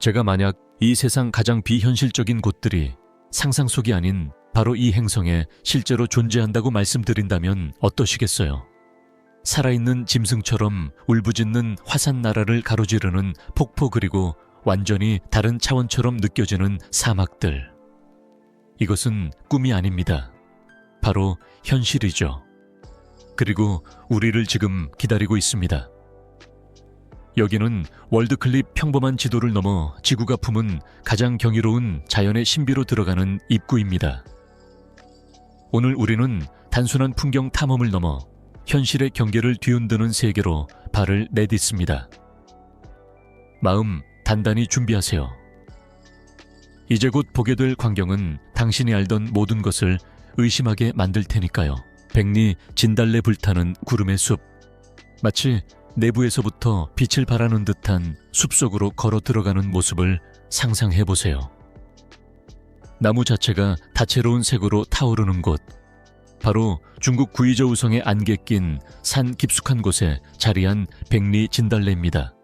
제가 만약 이 세상 가장 비현실적인 곳들이 상상 속이 아닌 바로 이 행성에 실제로 존재한다고 말씀드린다면 어떠시겠어요? 살아있는 짐승처럼 울부짖는 화산 나라를 가로지르는 폭포, 그리고 완전히 다른 차원처럼 느껴지는 사막들. 이것은 꿈이 아닙니다. 바로 현실이죠. 그리고 우리를 지금 기다리고 있습니다. 여기는 월드클립 평범한 지도를 넘어 지구가 품은 가장 경이로운 자연의 신비로 들어가는 입구입니다. 오늘 우리는 단순한 풍경 탐험을 넘어 현실의 경계를 뒤흔드는 세계로 발을 내딛습니다. 마음 단단히 준비하세요. 이제 곧 보게 될 광경은 당신이 알던 모든 것을 의심하게 만들 테니까요. 백리 진달래 불타는 구름의 숲. 마치 내부에서부터 빛을 발하는 듯한 숲속으로 걸어 들어가는 모습을 상상해보세요. 나무 자체가 다채로운 색으로 타오르는 곳. 바로 중국 구이저우성의 안개 낀 산 깊숙한 곳에 자리한 백리 진달래입니다.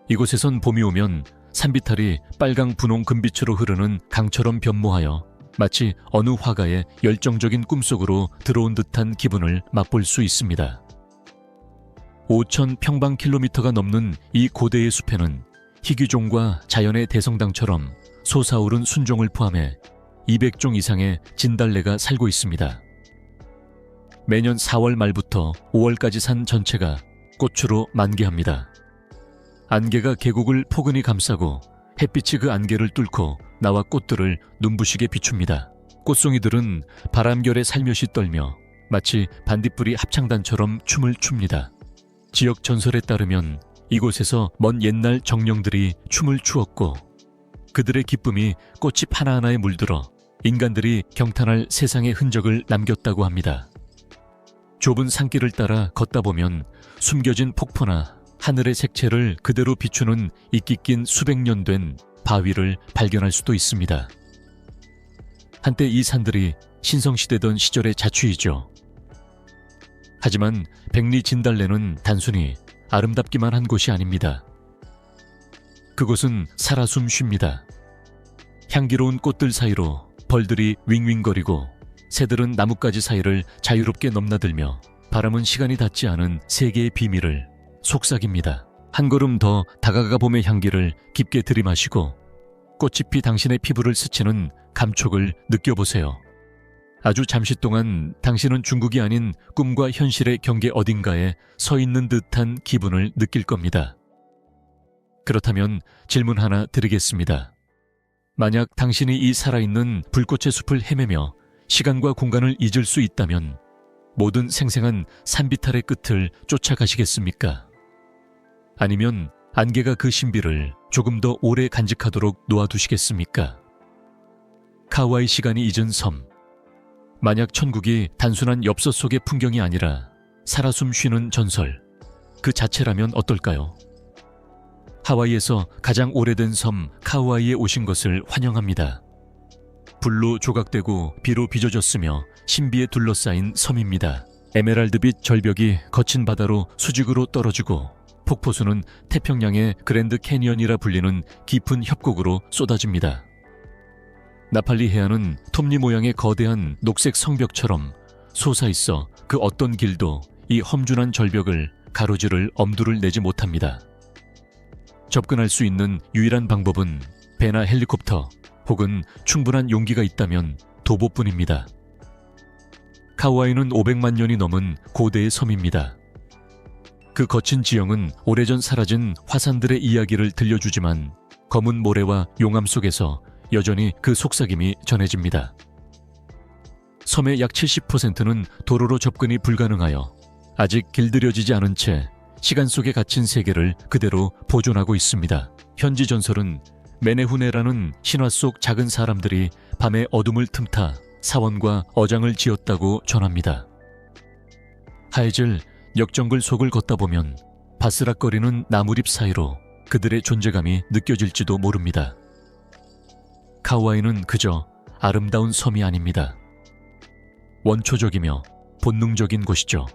이곳에선 봄이 오면 산비탈이 빨강 분홍 금빛으로 흐르는 강처럼 변모하여 마치 어느 화가의 열정적인 꿈속으로 들어온 듯한 기분을 맛볼 수 있습니다. 5,000평방킬로미터가 넘는 이 고대의 숲에는 희귀종과 자연의 대성당처럼 솟아오른 순종을 포함해 200종 이상의 진달래가 살고 있습니다. 매년 4월 말부터 5월까지 산 전체가 꽃으로 만개합니다. 안개가 계곡을 포근히 감싸고 햇빛이 그 안개를 뚫고 나와 꽃들을 눈부시게 비춥니다. 꽃송이들은 바람결에 살며시 떨며 마치 반딧불이 합창단처럼 춤을 춥니다. 지역 전설에 따르면 이곳에서 먼 옛날 정령들이 춤을 추었고 그들의 기쁨이 꽃잎 하나하나에 물들어 인간들이 경탄할 세상의 흔적을 남겼다고 합니다. 좁은 산길을 따라 걷다 보면 숨겨진 폭포나 하늘의 색채를 그대로 비추는 이끼 낀 수백 년 된 바위를 발견할 수도 있습니다. 한때 이 산들이 신성시대던 시절의 자취이죠. 하지만 백리 진달래는 단순히 아름답기만 한 곳이 아닙니다. 그곳은 살아 숨 쉽니다. 향기로운 꽃들 사이로 벌들이 윙윙거리고 새들은 나뭇가지 사이를 자유롭게 넘나들며 바람은 시간이 닿지 않은 세계의 비밀을 속삭입니다. 한 걸음 더 다가가 봄의 향기를 깊게 들이마시고 꽃잎이 당신의 피부를 스치는 감촉을 느껴보세요. 아주 잠시 동안 당신은 중국이 아닌 꿈과 현실의 경계 어딘가에 서 있는 듯한 기분을 느낄 겁니다. 그렇다면 질문 하나 드리겠습니다. 만약 당신이 이 살아있는 불꽃의 숲을 헤매며 시간과 공간을 잊을 수 있다면 모든 생생한 산비탈의 끝을 쫓아가시겠습니까? 아니면 안개가 그 신비를 조금 더 오래 간직하도록 놓아두시겠습니까? 카와이 시간이 잊은 섬. 만약 천국이 단순한 엽서 속의 풍경이 아니라 살아 숨 쉬는 전설, 그 자체라면 어떨까요? 하와이에서 가장 오래된 섬 카우아이에 오신 것을 환영합니다. 불로 조각되고 비로 빚어졌으며 신비에 둘러싸인 섬입니다. 에메랄드빛 절벽이 거친 바다로 수직으로 떨어지고 폭포수는 태평양의 그랜드 캐니언이라 불리는 깊은 협곡으로 쏟아집니다. 나팔리 해안은 톱니 모양의 거대한 녹색 성벽처럼 솟아있어 그 어떤 길도 이 험준한 절벽을 가로지를 엄두를 내지 못합니다. 접근할 수 있는 유일한 방법은 배나 헬리콥터 혹은 충분한 용기가 있다면 도보뿐입니다. 카우아이는 500만 년이 넘은 고대의 섬입니다. 그 거친 지형은 오래전 사라진 화산들의 이야기를 들려주지만 검은 모래와 용암 속에서 여전히 그 속삭임이 전해집니다. 섬의 약 70%는 도로로 접근이 불가능하여 아직 길들여지지 않은 채 시간 속에 갇힌 세계를 그대로 보존하고 있습니다. 현지 전설은 메네후네라는 신화 속 작은 사람들이 밤의 어둠을 틈타 사원과 어장을 지었다고 전합니다. 하얘질 역정글 속을 걷다 보면 바스락거리는 나무잎 사이로 그들의 존재감이 느껴질지도 모릅니다. 카우아이는 그저 아름다운 섬이 아닙니다. 원초적이며 본능적인 곳이죠.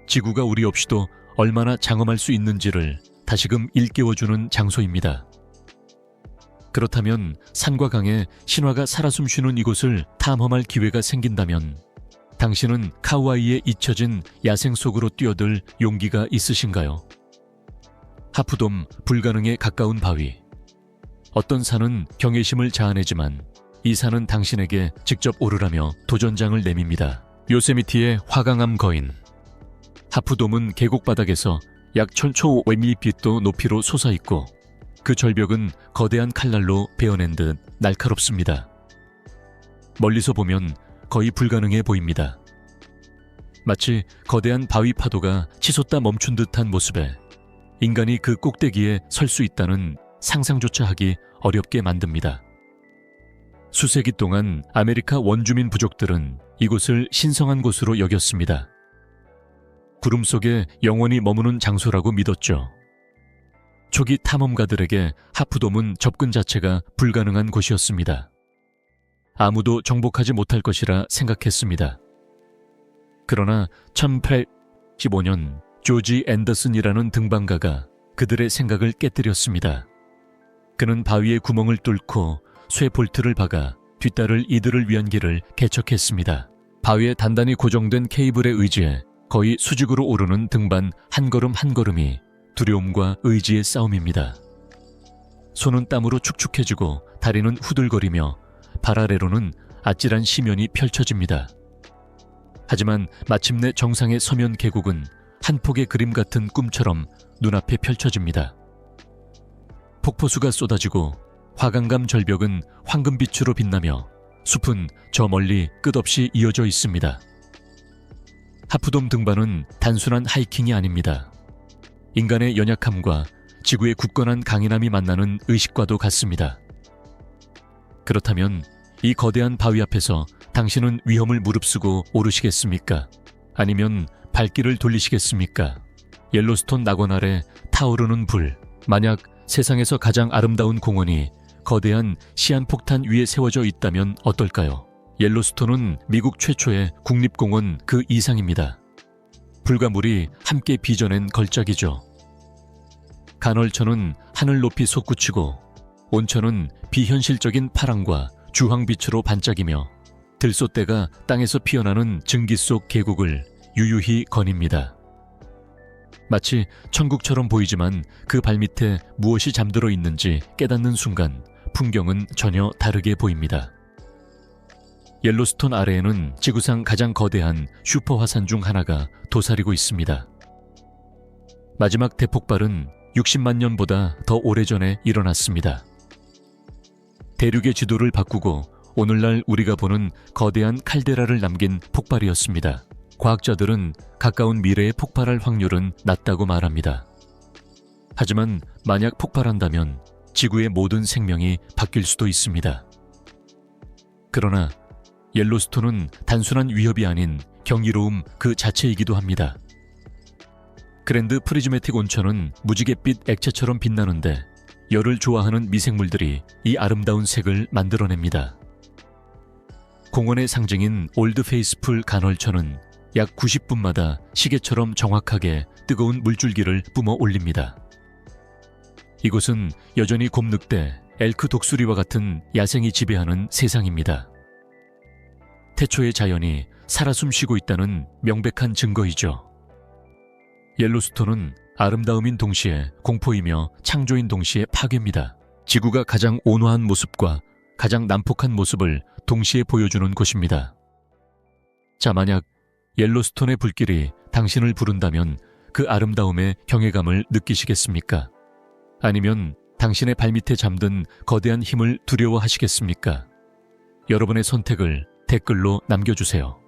지구가 우리 없이도 얼마나 장엄할 수 있는지를 다시금 일깨워주는 장소입니다. 그렇다면 산과 강에 신화가 살아 숨쉬는 이곳을 탐험할 기회가 생긴다면 당신은 카우아이에 잊혀진 야생 속으로 뛰어들 용기가 있으신가요? 하프돔 불가능에 가까운 바위. 어떤 산은 경외심을 자아내지만 이 산은 당신에게 직접 오르라며 도전장을 내밉니다. 요세미티의 화강암 거인. 하프돔은 계곡 바닥에서 약 1,000초 높이로 솟아있고 그 절벽은 거대한 칼날로 베어낸 듯 날카롭습니다. 멀리서 보면 거의 불가능해 보입니다. 마치 거대한 바위 파도가 치솟다 멈춘 듯한 모습에 인간이 그 꼭대기에 설 수 있다는 상상조차 하기 어렵게 만듭니다. 수세기 동안 아메리카 원주민 부족들은 이곳을 신성한 곳으로 여겼습니다. 구름 속에 영원히 머무는 장소라고 믿었죠. 초기 탐험가들에게 하프돔은 접근 자체가 불가능한 곳이었습니다. 아무도 정복하지 못할 것이라 생각했습니다. 그러나 1815년 조지 앤더슨이라는 등반가가 그들의 생각을 깨뜨렸습니다. 그는 바위에 구멍을 뚫고 쇠 볼트를 박아 뒷달을 이들을 위한 길을 개척했습니다. 바위에 단단히 고정된 케이블에 의지해 거의 수직으로 오르는 등반 한 걸음 한 걸음이 두려움과 의지의 싸움입니다. 손은 땀으로 축축해지고 다리는 후들거리며 발 아래로는 아찔한 시면이 펼쳐집니다. 하지만 마침내 정상에 서면 계곡은 한 폭의 그림 같은 꿈처럼 눈앞에 펼쳐집니다. 폭포수가 쏟아지고 화강감 절벽은 황금빛으로 빛나며 숲은 저 멀리 끝없이 이어져 있습니다. 하프돔 등반은 단순한 하이킹이 아닙니다. 인간의 연약함과 지구의 굳건한 강인함이 만나는 의식과도 같습니다. 그렇다면 이 거대한 바위 앞에서 당신은 위험을 무릅쓰고 오르시겠습니까? 아니면 발길을 돌리시겠습니까? 옐로스톤 낙원 아래 타오르는 불. 만약 세상에서 가장 아름다운 공원이 거대한 시한폭탄 위에 세워져 있다면 어떨까요? 옐로스톤은 미국 최초의 국립공원 그 이상입니다. 불과 물이 함께 빚어낸 걸작이죠. 간헐천은 하늘 높이 솟구치고 온천은 비현실적인 파랑과 주황빛으로 반짝이며 들소떼가 땅에서 피어나는 증기 속 계곡을 유유히 거닙니다. 마치 천국처럼 보이지만 그 발밑에 무엇이 잠들어 있는지 깨닫는 순간 풍경은 전혀 다르게 보입니다. 옐로스톤 아래에는 지구상 가장 거대한 슈퍼화산 중 하나가 도사리고 있습니다. 마지막 대폭발은 60만 년보다 더 오래전에 일어났습니다. 대륙의 지도를 바꾸고 오늘날 우리가 보는 거대한 칼데라를 남긴 폭발이었습니다. 과학자들은 가까운 미래에 폭발할 확률은 낮다고 말합니다. 하지만 만약 폭발한다면 지구의 모든 생명이 바뀔 수도 있습니다. 그러나 옐로스톤은 단순한 위협이 아닌 경이로움 그 자체이기도 합니다. 그랜드 프리즈매틱 온천은 무지갯빛 액체처럼 빛나는데 열을 좋아하는 미생물들이 이 아름다운 색을 만들어냅니다. 공원의 상징인 올드 페이스풀 간헐천은 약 90분마다 시계처럼 정확하게 뜨거운 물줄기를 뿜어 올립니다. 이곳은 여전히 곰늑대, 엘크 독수리와 같은 야생이 지배하는 세상입니다. 태초의 자연이 살아 숨쉬고 있다는 명백한 증거이죠. 옐로스톤은 아름다움인 동시에 공포이며 창조인 동시에 파괴입니다. 지구가 가장 온화한 모습과 가장 난폭한 모습을 동시에 보여주는 곳입니다. 자, 만약 옐로스톤의 불길이 당신을 부른다면 그 아름다움의 경외감을 느끼시겠습니까? 아니면 당신의 발밑에 잠든 거대한 힘을 두려워하시겠습니까? 여러분의 선택을 댓글로 남겨주세요.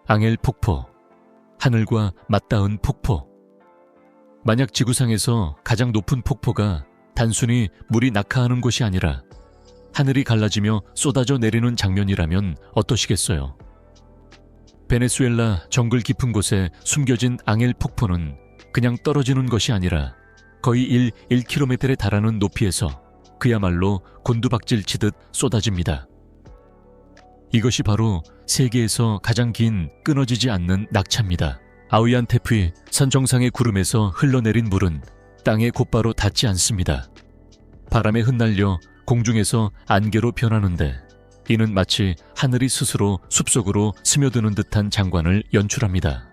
앙헬 폭포, 하늘과 맞닿은 폭포. 만약 지구상에서 가장 높은 폭포가 단순히 물이 낙하하는 곳이 아니라 하늘이 갈라지며 쏟아져 내리는 장면이라면 어떠시겠어요? 베네수엘라 정글 깊은 곳에 숨겨진 앙헬 폭포는 그냥 떨어지는 것이 아니라 거의 1km에 달하는 높이에서 그야말로 곤두박질 치듯 쏟아집니다. 이것이 바로 세계에서 가장 긴 끊어지지 않는 낙차입니다. 아우얀테프이 산 정상의 구름에서 흘러내린 물은 땅에 곧바로 닿지 않습니다. 바람에 흩날려 공중에서 안개로 변하는데 이는 마치 하늘이 스스로 숲속으로 스며드는 듯한 장관을 연출합니다.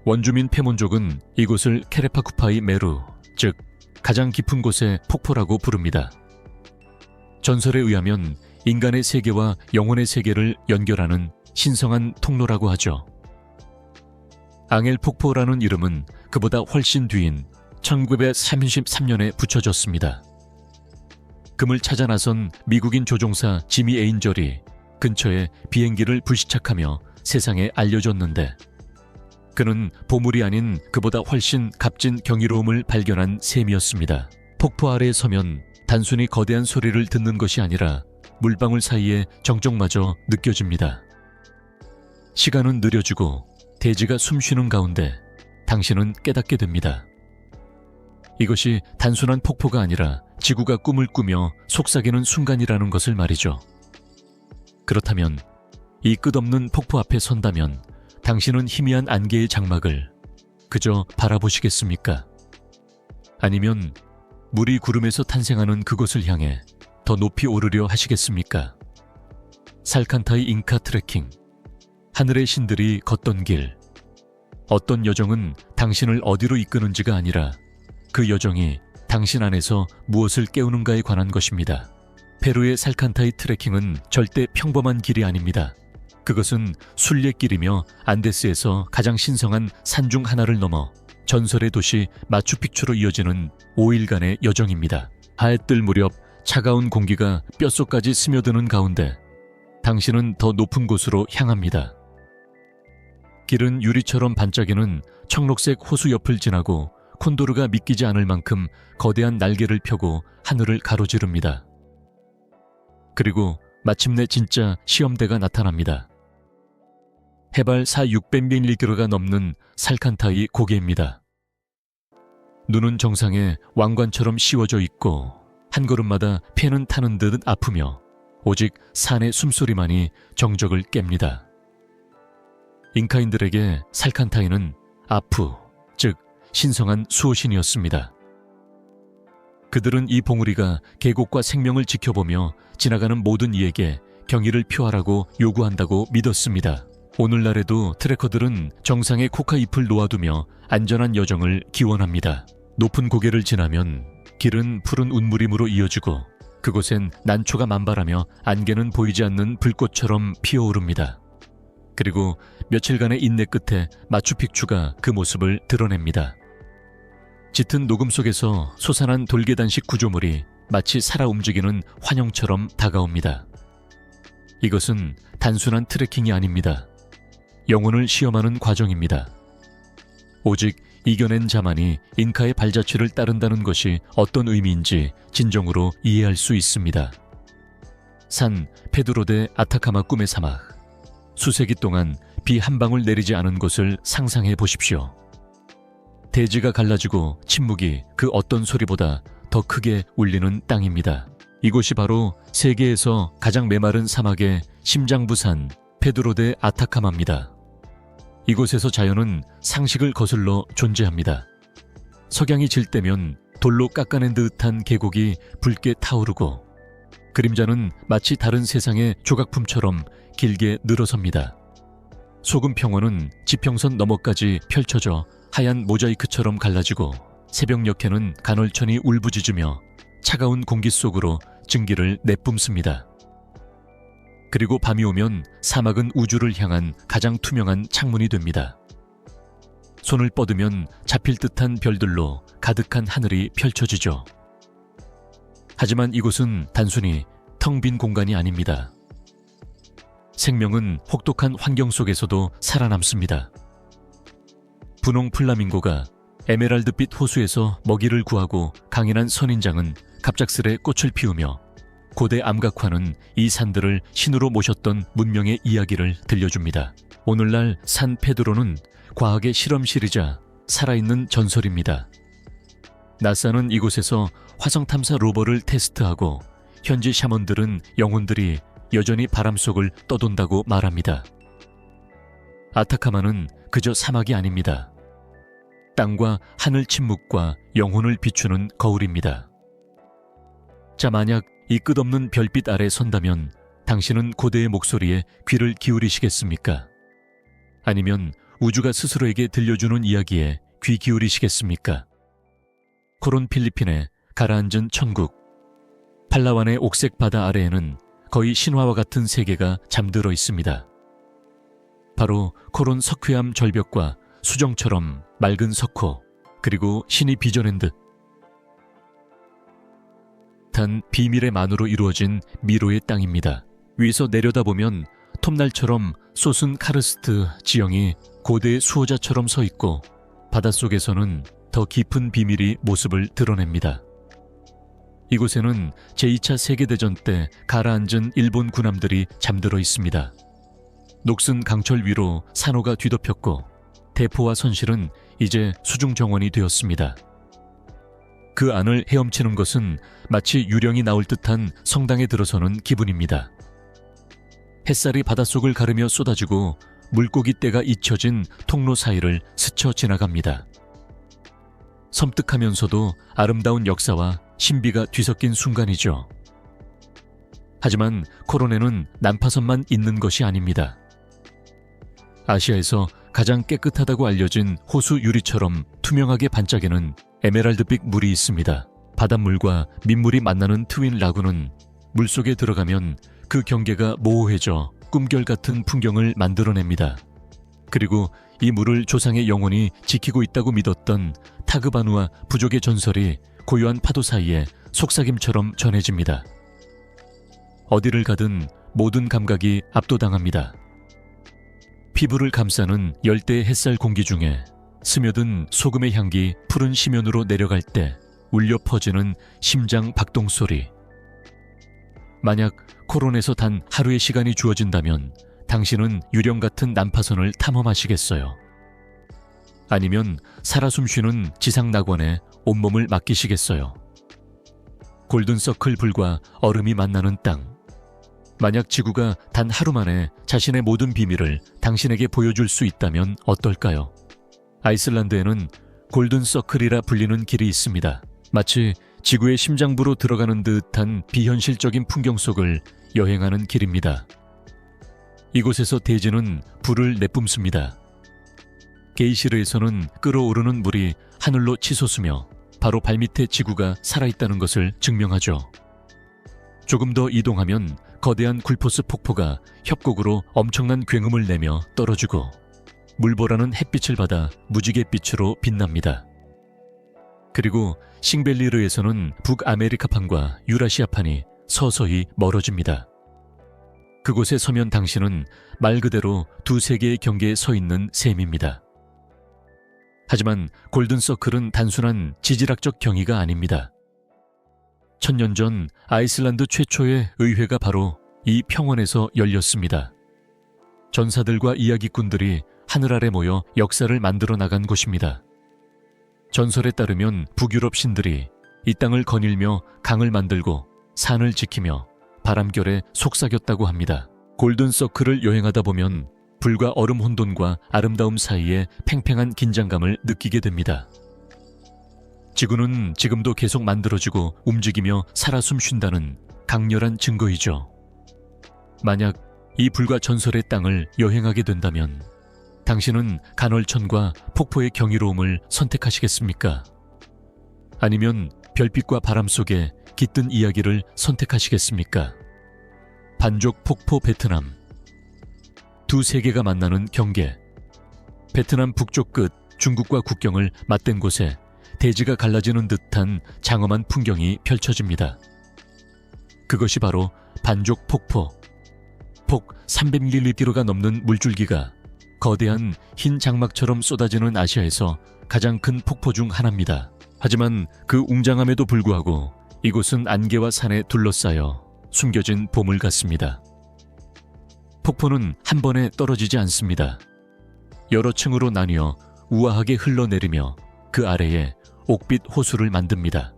원주민 페몬족은 이곳을 케레파쿠파이 메루, 즉 가장 깊은 곳의 폭포라고 부릅니다. 전설에 의하면 인간의 세계와 영혼의 세계를 연결하는 신성한 통로라고 하죠. 앙헬 폭포라는 이름은 그보다 훨씬 뒤인 1933년에 붙여졌습니다. 금을 찾아 나선 미국인 조종사 지미 에인절이 근처에 비행기를 불시착하며 세상에 알려줬는데 그는 보물이 아닌 그보다 훨씬 값진 경이로움을 발견한 셈이었습니다. 폭포 아래에 서면 단순히 거대한 소리를 듣는 것이 아니라 물방울 사이에 정적마저 느껴집니다. 시간은 느려지고 대지가 숨쉬는 가운데 당신은 깨닫게 됩니다. 이것이 단순한 폭포가 아니라 지구가 꿈을 꾸며 속삭이는 순간이라는 것을 말이죠. 그렇다면 이 끝없는 폭포 앞에 선다면 당신은 희미한 안개의 장막을 그저 바라보시겠습니까? 아니면 물이 구름에서 탄생하는 그곳을 향해 더 높이 오르려 하시겠습니까? 살칸타이 잉카 트레킹, 하늘의 신들이 걷던 길. 어떤 여정은 당신을 어디로 이끄는지가 아니라 그 여정이 당신 안에서 무엇을 깨우는가에 관한 것입니다. 페루의 살칸타이 트레킹은 절대 평범한 길이 아닙니다. 그것은 순례길이며 안데스에서 가장 신성한 산 중 하나를 넘어 전설의 도시 마추픽추로 이어지는 5일간의 여정입니다. 해 뜰 무렵 차가운 공기가 뼛속까지 스며드는 가운데 당신은 더 높은 곳으로 향합니다. 길은 유리처럼 반짝이는 청록색 호수 옆을 지나고 콘도르가 믿기지 않을 만큼 거대한 날개를 펴고 하늘을 가로지릅니다. 그리고 마침내 진짜 시험대가 나타납니다. 해발 4,600밀리미터가 넘는 살칸타이 고개입니다. 눈은 정상에 왕관처럼 씌워져 있고 한 걸음마다 폐는 타는 듯 아프며 오직 산의 숨소리만이 정적을 깹니다. 잉카인들에게 살칸타이는 아프, 즉 신성한 수호신이었습니다. 그들은 이 봉우리가 계곡과 생명을 지켜보며 지나가는 모든 이에게 경의를 표하라고 요구한다고 믿었습니다. 오늘날에도 트레커들은 정상에 코카잎을 놓아두며 안전한 여정을 기원합니다. 높은 고개를 지나면 길은 푸른 운무림으로 이어지고 그곳엔 난초가 만발하며 안개는 보이지 않는 불꽃처럼 피어오릅니다. 그리고 며칠간의 인내 끝에 마추픽추가 그 모습을 드러냅니다. 짙은 녹음 속에서 솟아난 돌계단식 구조물이 마치 살아 움직이는 환영처럼 다가옵니다. 이것은 단순한 트레킹이 아닙니다. 영혼을 시험하는 과정입니다. 오직 이겨낸 자만이 잉카의 발자취를 따른다는 것이 어떤 의미인지 진정으로 이해할 수 있습니다. 산 페드로 데 아타카마 꿈의 사막. 수세기 동안 비 한 방울 내리지 않은 곳을 상상해 보십시오. 대지가 갈라지고 침묵이 그 어떤 소리보다 더 크게 울리는 땅입니다. 이곳이 바로 세계에서 가장 메마른 사막의 심장부산 페드로 데 아타카마입니다. 이곳에서 자연은 상식을 거슬러 존재합니다. 석양이 질 때면 돌로 깎아낸 듯한 계곡이 붉게 타오르고 그림자는 마치 다른 세상의 조각품처럼 길게 늘어섭니다. 소금 평원은 지평선 너머까지 펼쳐져 하얀 모자이크처럼 갈라지고 새벽녘에는 간헐천이 울부짖으며 차가운 공기 속으로 증기를 내뿜습니다. 그리고 밤이 오면 사막은 우주를 향한 가장 투명한 창문이 됩니다. 손을 뻗으면 잡힐 듯한 별들로 가득한 하늘이 펼쳐지죠. 하지만 이곳은 단순히 텅 빈 공간이 아닙니다. 생명은 혹독한 환경 속에서도 살아남습니다. 분홍 플라밍고가 에메랄드빛 호수에서 먹이를 구하고 강인한 선인장은 갑작스레 꽃을 피우며 고대 암각화는 이 산들을 신으로 모셨던 문명의 이야기를 들려줍니다. 오늘날 산 페드로는 과학의 실험실이자 살아있는 전설입니다. 나사는 이곳에서 화성탐사 로버를 테스트하고 현지 샤먼들은 영혼들이 여전히 바람 속을 떠돈다고 말합니다. 아타카마는 그저 사막이 아닙니다. 땅과 하늘 침묵과 영혼을 비추는 거울입니다. 자, 만약 이 끝없는 별빛 아래 선다면 당신은 고대의 목소리에 귀를 기울이시겠습니까? 아니면 우주가 스스로에게 들려주는 이야기에 귀 기울이시겠습니까? 코론 필리핀의 가라앉은 천국, 팔라완의 옥색 바다 아래에는 거의 신화와 같은 세계가 잠들어 있습니다. 바로 코론 석회암 절벽과 수정처럼 맑은 석호, 그리고 신이 빚어낸 듯한 비밀의 만으로 이루어진 미로의 땅입니다. 위에서 내려다보면 톱날처럼 솟은 카르스트 지형이 고대의 수호자처럼 서 있고, 바닷속에서는 더 깊은 비밀이 모습을 드러냅니다. 이곳에는 제2차 세계대전 때 가라앉은 일본 군함들이 잠들어 있습니다. 녹슨 강철 위로 산호가 뒤덮였고, 대포와 선실은 이제 수중 정원이 되었습니다. 그 안을 헤엄치는 것은 마치 유령이 나올 듯한 성당에 들어서는 기분입니다. 햇살이 바닷속을 가르며 쏟아지고 물고기 떼가 잊혀진 통로 사이를 스쳐 지나갑니다. 섬뜩하면서도 아름다운 역사와 신비가 뒤섞인 순간이죠. 하지만 코론에는 난파선만 있는 것이 아닙니다. 아시아에서 가장 깨끗하다고 알려진 호수 유리처럼 투명하게 반짝이는 에메랄드빛 물이 있습니다. 바닷물과 민물이 만나는 트윈 라군은 물속에 들어가면 그 경계가 모호해져 꿈결 같은 풍경을 만들어냅니다. 그리고 이 물을 조상의 영혼이 지키고 있다고 믿었던 타그바누아 부족의 전설이 고요한 파도 사이에 속삭임처럼 전해집니다. 어디를 가든 모든 감각이 압도당합니다. 피부를 감싸는 열대 햇살 공기 중에 스며든 소금의 향기 푸른 심연으로 내려갈 때 울려 퍼지는 심장 박동 소리. 만약 코론에서 단 하루의 시간이 주어진다면 당신은 유령 같은 난파선을 탐험하시겠어요? 아니면 살아 숨쉬는 지상 낙원에 온몸을 맡기시겠어요? 골든서클 불과 얼음이 만나는 땅. 만약 지구가 단 하루 만에 자신의 모든 비밀을 당신에게 보여줄 수 있다면 어떨까요? 아이슬란드에는 골든서클이라 불리는 길이 있습니다. 마치 지구의 심장부로 들어가는 듯한 비현실적인 풍경 속을 여행하는 길입니다. 이곳에서 대지는 불을 내뿜습니다. 게이시르에서는 끓어오르는 물이 하늘로 치솟으며 바로 발밑에 지구가 살아있다는 것을 증명하죠. 조금 더 이동하면 거대한 굴포스 폭포가 협곡으로 엄청난 굉음을 내며 떨어지고 물보라는 햇빛을 받아 무지갯빛으로 빛납니다. 그리고 싱벨리르에서는 북아메리카판과 유라시아판이 서서히 멀어집니다. 그곳에 서면 당신은 말 그대로 두 세계의 경계에 서 있는 셈입니다. 하지만 골든서클은 단순한 지질학적 경이가 아닙니다. 1000년 전 아이슬란드 최초의 의회가 바로 이 평원에서 열렸습니다. 전사들과 이야기꾼들이 하늘 아래 모여 역사를 만들어 나간 곳입니다. 전설에 따르면 북유럽 신들이 이 땅을 거닐며 강을 만들고 산을 지키며 바람결에 속삭였다고 합니다. 골든서클을 여행하다 보면 불과 얼음 혼돈과 아름다움 사이에 팽팽한 긴장감을 느끼게 됩니다. 지구는 지금도 계속 만들어지고 움직이며 살아 숨쉰다는 강렬한 증거이죠. 만약 이 불과 전설의 땅을 여행하게 된다면 당신은 간헐천과 폭포의 경이로움을 선택하시겠습니까? 아니면 별빛과 바람 속에 깃든 이야기를 선택하시겠습니까? 반족 폭포 베트남. 두 세계가 만나는 경계. 베트남 북쪽 끝 중국과 국경을 맞댄 곳에 대지가 갈라지는 듯한 장엄한 풍경이 펼쳐집니다. 그것이 바로 반족 폭포. 폭 300ml가 넘는 물줄기가 거대한 흰 장막처럼 쏟아지는 아시아에서 가장 큰 폭포 중 하나입니다. 하지만 그 웅장함에도 불구하고 이곳은 안개와 산에 둘러싸여 숨겨진 보물 같습니다. 폭포는 한 번에 떨어지지 않습니다. 여러 층으로 나뉘어 우아하게 흘러내리며 그 아래에 옥빛 호수를 만듭니다.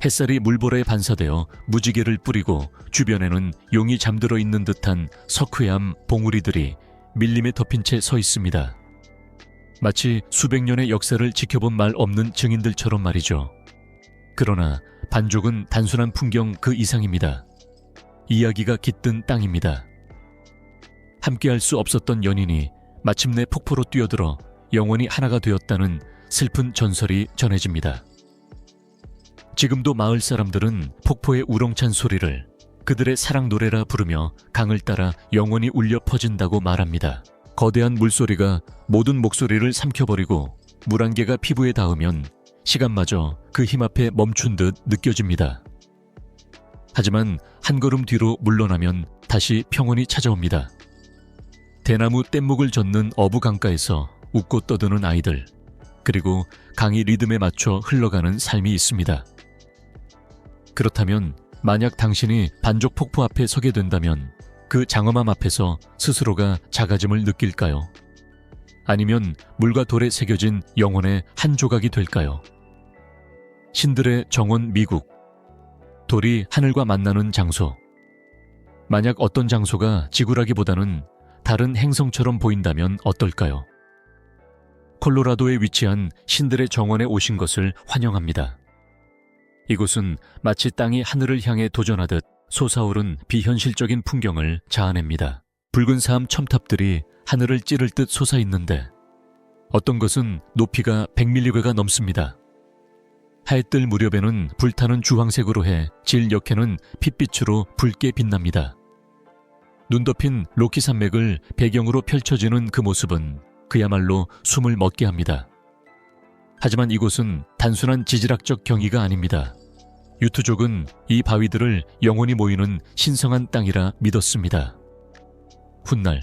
햇살이 물보라에 반사되어 무지개를 뿌리고 주변에는 용이 잠들어 있는 듯한 석회암 봉우리들이 밀림에 덮인 채 서 있습니다. 마치 수백 년의 역사를 지켜본 말 없는 증인들처럼 말이죠. 그러나 반족은 단순한 풍경 그 이상입니다. 이야기가 깃든 땅입니다. 함께할 수 없었던 연인이 마침내 폭포로 뛰어들어 영원히 하나가 되었다는 슬픈 전설이 전해집니다. 지금도 마을 사람들은 폭포의 우렁찬 소리를 그들의 사랑 노래라 부르며 강을 따라 영원히 울려 퍼진다고 말합니다. 거대한 물소리가 모든 목소리를 삼켜버리고 물안개가 피부에 닿으면 시간마저 그 힘 앞에 멈춘 듯 느껴집니다. 하지만 한 걸음 뒤로 물러나면 다시 평온이 찾아옵니다. 대나무 뗏목을 젓는 어부 강가에서 웃고 떠드는 아이들, 그리고 강이 리듬에 맞춰 흘러가는 삶이 있습니다. 그렇다면 만약 당신이 반족 폭포 앞에 서게 된다면 그 장엄함 앞에서 스스로가 작아짐을 느낄까요? 아니면 물과 돌에 새겨진 영혼의 한 조각이 될까요? 신들의 정원 미국, 돌이 하늘과 만나는 장소. 만약 어떤 장소가 지구라기보다는 다른 행성처럼 보인다면 어떨까요? 콜로라도에 위치한 신들의 정원에 오신 것을 환영합니다. 이곳은 마치 땅이 하늘을 향해 도전하듯 솟아오른 비현실적인 풍경을 자아냅니다. 붉은 사암 첨탑들이 하늘을 찌를 듯 솟아있는데 어떤 것은 높이가 100밀리괴가 넘습니다. 해뜰 무렵에는 불타는 주황색으로 해 질 옆에는 핏빛으로 붉게 빛납니다. 눈 덮인 로키 산맥을 배경으로 펼쳐지는 그 모습은 그야말로 숨을 멎게 합니다. 하지만 이곳은 단순한 지질학적 경이가 아닙니다. 유투족은 이 바위들을 영원히 모이는 신성한 땅이라 믿었습니다. 훗날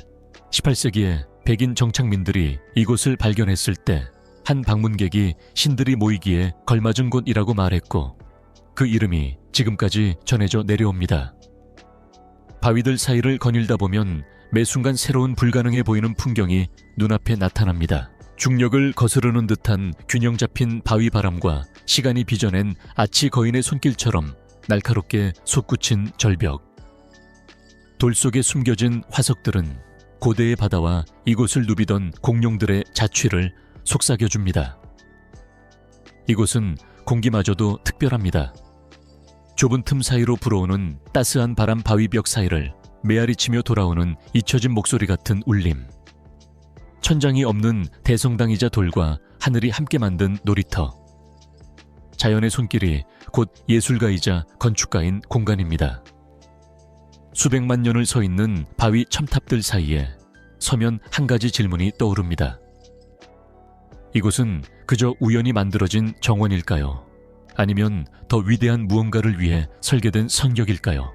18세기에 백인 정착민들이 이곳을 발견했을 때 한 방문객이 신들이 모이기에 걸맞은 곳이라고 말했고 그 이름이 지금까지 전해져 내려옵니다. 바위들 사이를 거닐다 보면 매 순간 새로운 불가능해 보이는 풍경이 눈앞에 나타납니다. 중력을 거스르는 듯한 균형 잡힌 바위 바람과 시간이 빚어낸 아치 거인의 손길처럼 날카롭게 솟구친 절벽. 돌 속에 숨겨진 화석들은 고대의 바다와 이곳을 누비던 공룡들의 자취를 속삭여줍니다. 이곳은 공기마저도 특별합니다. 좁은 틈 사이로 불어오는 따스한 바람 바위벽 사이를 메아리치며 돌아오는 잊혀진 목소리 같은 울림. 천장이 없는 대성당이자 돌과 하늘이 함께 만든 놀이터. 자연의 손길이 곧 예술가이자 건축가인 공간입니다. 수백만 년을 서 있는 바위 첨탑들 사이에 서면 한 가지 질문이 떠오릅니다. 이곳은 그저 우연히 만들어진 정원일까요? 아니면 더 위대한 무언가를 위해 설계된 성격일까요?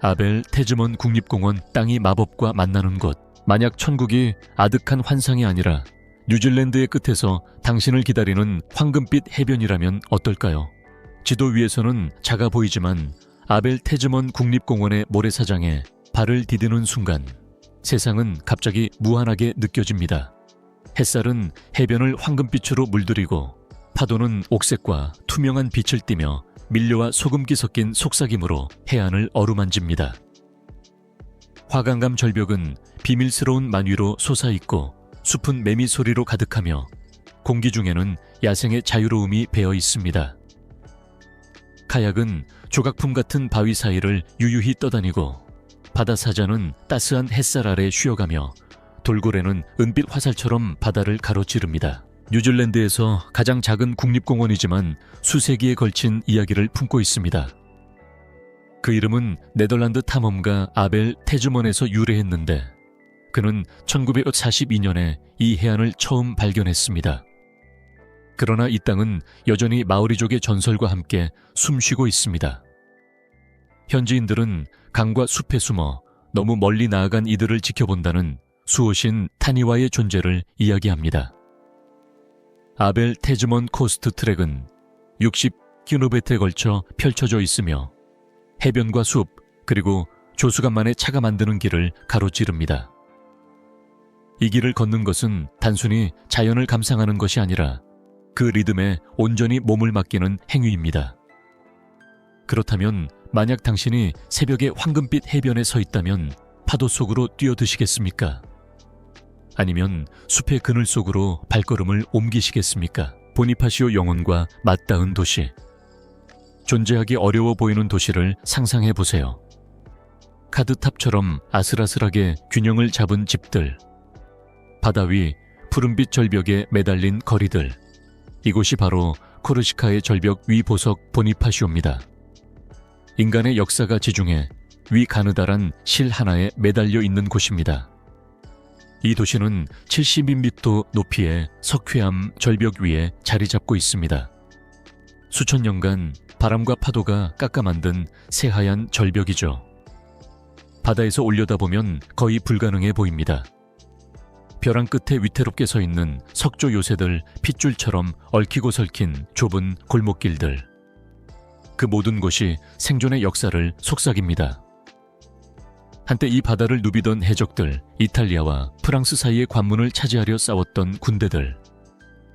아벨 태즈먼 국립공원 땅이 마법과 만나는 곳. 만약 천국이 아득한 환상이 아니라 뉴질랜드의 끝에서 당신을 기다리는 황금빛 해변이라면 어떨까요? 지도 위에서는 작아 보이지만 아벨 태즈먼 국립공원의 모래사장에 발을 디디는 순간 세상은 갑자기 무한하게 느껴집니다. 햇살은 해변을 황금빛으로 물들이고 파도는 옥색과 투명한 빛을 띠며 밀려와 소금기 섞인 속삭임으로 해안을 어루만집니다. 화강감 절벽은 비밀스러운 만위로 솟아있고 숲은 매미 소리로 가득하며 공기 중에는 야생의 자유로움이 배어 있습니다. 카약은 조각품 같은 바위 사이를 유유히 떠다니고 바다사자는 따스한 햇살 아래 쉬어가며 돌고래는 은빛 화살처럼 바다를 가로지릅니다. 뉴질랜드에서 가장 작은 국립공원이지만 수세기에 걸친 이야기를 품고 있습니다. 그 이름은 네덜란드 탐험가 아벨 태즈먼에서 유래했는데 그는 1942년에 이 해안을 처음 발견했습니다. 그러나 이 땅은 여전히 마오리족의 전설과 함께 숨쉬고 있습니다. 현지인들은 강과 숲에 숨어 너무 멀리 나아간 이들을 지켜본다는 수호신 타니와의 존재를 이야기합니다. 아벨 태즈먼 코스트 트랙은 60km에 걸쳐 펼쳐져 있으며 해변과 숲 그리고 조수간만의 차가 만드는 길을 가로지릅니다. 이 길을 걷는 것은 단순히 자연을 감상하는 것이 아니라 그 리듬에 온전히 몸을 맡기는 행위입니다. 그렇다면 만약 당신이 새벽의 황금빛 해변에 서 있다면 파도 속으로 뛰어드시겠습니까? 아니면 숲의 그늘 속으로 발걸음을 옮기시겠습니까? 보니파시오 영혼과 맞닿은 도시. 존재하기 어려워 보이는 도시를 상상해 보세요. 카드탑처럼 아슬아슬하게 균형을 잡은 집들, 바다 위 푸른빛 절벽에 매달린 거리들. 이곳이 바로 코르시카의 절벽 위 보석 보니파시오입니다. 인간의 역사가 지중해 위 가느다란 실 하나에 매달려 있는 곳입니다. 이 도시는 72m 높이의 석회암 절벽 위에 자리 잡고 있습니다. 수천 년간 바람과 파도가 깎아 만든 새하얀 절벽이죠. 바다에서 올려다보면 거의 불가능해 보입니다. 벼랑 끝에 위태롭게 서 있는 석조 요새들 핏줄처럼 얽히고 설킨 좁은 골목길들. 그 모든 곳이 생존의 역사를 속삭입니다. 한때 이 바다를 누비던 해적들, 이탈리아와 프랑스 사이의 관문을 차지하려 싸웠던 군대들,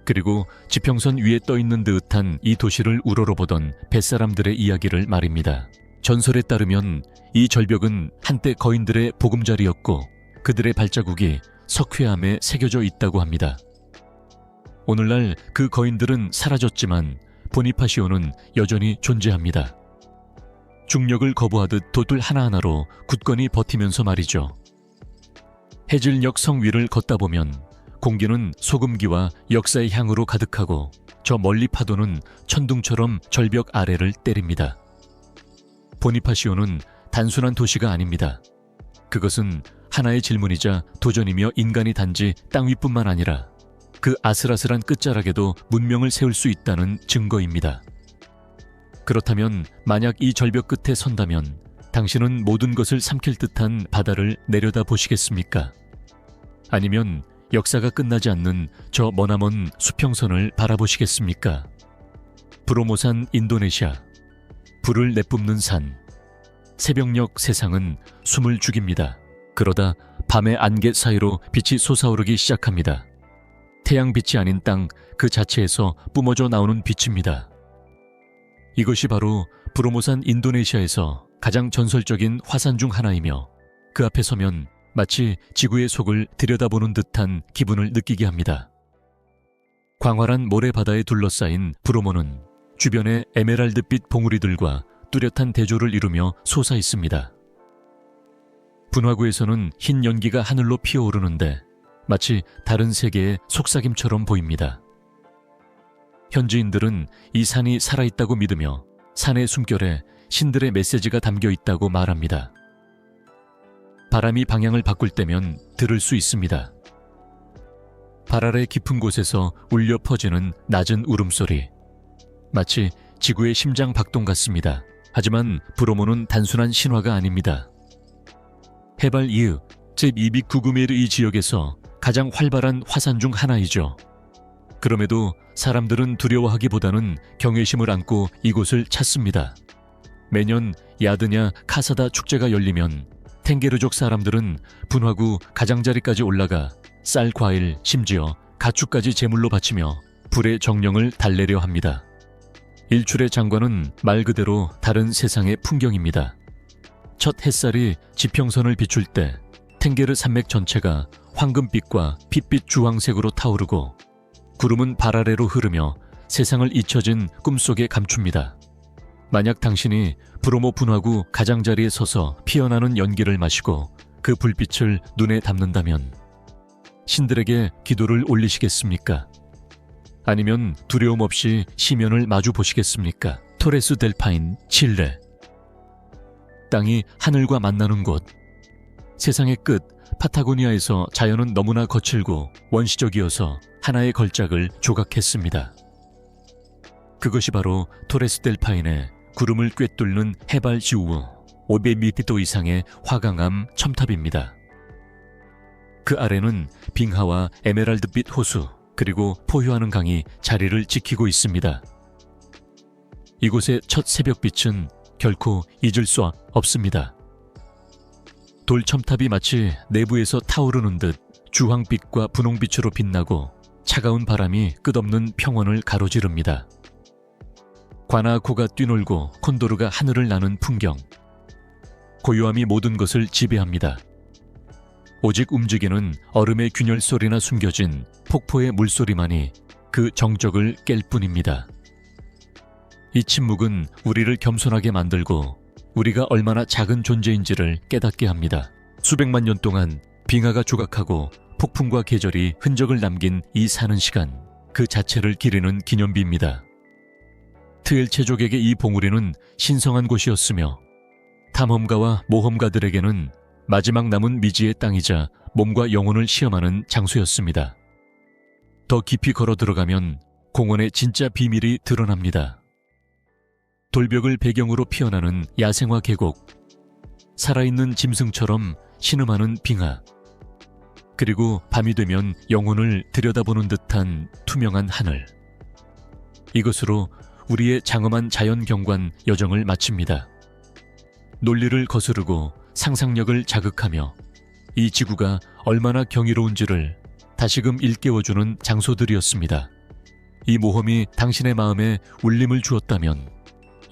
그리고 지평선 위에 떠있는 듯한 이 도시를 우러러보던 뱃사람들의 이야기를 말입니다. 전설에 따르면 이 절벽은 한때 거인들의 보금자리였고 그들의 발자국이 석회암에 새겨져 있다고 합니다. 오늘날 그 거인들은 사라졌지만 보니파시오는 여전히 존재합니다. 중력을 거부하듯 돛을 하나하나로 굳건히 버티면서 말이죠. 해질녘 성 위를 걷다 보면 공기는 소금기와 역사의 향으로 가득하고 저 멀리 파도는 천둥처럼 절벽 아래를 때립니다. 보니파시오는 단순한 도시가 아닙니다. 그것은 하나의 질문이자 도전이며 인간이 단지 땅 위뿐만 아니라 그 아슬아슬한 끝자락에도 문명을 세울 수 있다는 증거입니다. 그렇다면 만약 이 절벽 끝에 선다면 당신은 모든 것을 삼킬 듯한 바다를 내려다 보시겠습니까? 아니면 역사가 끝나지 않는 저 머나먼 수평선을 바라보시겠습니까? 브로모산 인도네시아, 불을 내뿜는 산, 새벽녘 세상은 숨을 죽입니다. 그러다 밤의 안개 사이로 빛이 솟아오르기 시작합니다. 태양빛이 아닌 땅 그 자체에서 뿜어져 나오는 빛입니다. 이것이 바로 브로모산 인도네시아에서 가장 전설적인 화산 중 하나이며 그 앞에 서면 마치 지구의 속을 들여다보는 듯한 기분을 느끼게 합니다. 광활한 모래바다에 둘러싸인 브로모는 주변에 에메랄드빛 봉우리들과 뚜렷한 대조를 이루며 솟아 있습니다. 분화구에서는 흰 연기가 하늘로 피어오르는데 마치 다른 세계의 속삭임처럼 보입니다. 현지인들은 이 산이 살아있다고 믿으며 산의 숨결에 신들의 메시지가 담겨 있다고 말합니다. 바람이 방향을 바꿀 때면 들을 수 있습니다. 발 아래 깊은 곳에서 울려 퍼지는 낮은 울음소리. 마치 지구의 심장 박동 같습니다. 하지만 브로모는 단순한 신화가 아닙니다. 해발 이윽, 즉 209구메르 이 지역에서 가장 활발한 화산 중 하나이죠. 그럼에도 사람들은 두려워하기보다는 경외심을 안고 이곳을 찾습니다. 매년 야드냐 카사다 축제가 열리면 탱게르족 사람들은 분화구 가장자리까지 올라가 쌀, 과일, 심지어 가축까지 제물로 바치며 불의 정령을 달래려 합니다. 일출의 장관은 말 그대로 다른 세상의 풍경입니다. 첫 햇살이 지평선을 비출 때 탱게르 산맥 전체가 황금빛과 핏빛 주황색으로 타오르고 구름은 발 아래로 흐르며 세상을 잊혀진 꿈속에 감춥니다. 만약 당신이 브로모 분화구 가장자리에 서서 피어나는 연기를 마시고 그 불빛을 눈에 담는다면 신들에게 기도를 올리시겠습니까? 아니면 두려움 없이 시면을 마주 보시겠습니까? 토레스 델 파인, 칠레. 땅이 하늘과 만나는 곳. 세상의 끝, 파타고니아에서 자연은 너무나 거칠고 원시적이어서 하나의 걸작을 조각했습니다. 그것이 바로 토레스 델 파인의 구름을 꿰뚫는 해발 지우 500m 이상의 화강암 첨탑입니다. 그 아래는 빙하와 에메랄드빛 호수, 그리고 포효하는 강이 자리를 지키고 있습니다. 이곳의 첫 새벽빛은 결코 잊을 수 없습니다. 돌 첨탑이 마치 내부에서 타오르는 듯 주황빛과 분홍빛으로 빛나고 차가운 바람이 끝없는 평원을 가로지릅니다. 과나코가 뛰놀고 콘도르가 하늘을 나는 풍경. 고요함이 모든 것을 지배합니다. 오직 움직이는 얼음의 균열 소리나 숨겨진 폭포의 물소리만이 그 정적을 깰 뿐입니다. 이 침묵은 우리를 겸손하게 만들고 우리가 얼마나 작은 존재인지를 깨닫게 합니다. 수백만 년 동안 빙하가 조각하고 폭풍과 계절이 흔적을 남긴 이 사는 시간, 그 자체를 기리는 기념비입니다. 트엘체족에게 이 봉우리는 신성한 곳이었으며 탐험가와 모험가들에게는 마지막 남은 미지의 땅이자 몸과 영혼을 시험하는 장소였습니다. 더 깊이 걸어 들어가면 공원의 진짜 비밀이 드러납니다. 돌벽을 배경으로 피어나는 야생화 계곡, 살아있는 짐승처럼 신음하는 빙하, 그리고 밤이 되면 영혼을 들여다보는 듯한 투명한 하늘. 이것으로 우리의 장엄한 자연경관 여정을 마칩니다. 논리를 거스르고 상상력을 자극하며 이 지구가 얼마나 경이로운지를 다시금 일깨워주는 장소들이었습니다. 이 모험이 당신의 마음에 울림을 주었다면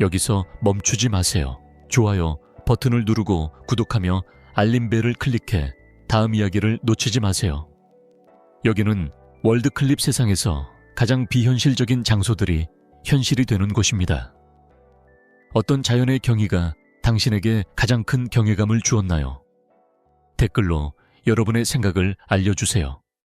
여기서 멈추지 마세요. 좋아요 버튼을 누르고 구독하며 알림벨을 클릭해 다음 이야기를 놓치지 마세요. 여기는 월드클립 세상에서 가장 비현실적인 장소들이 현실이 되는 곳입니다. 어떤 자연의 경이가 당신에게 가장 큰 경외감을 주었나요? 댓글로 여러분의 생각을 알려주세요.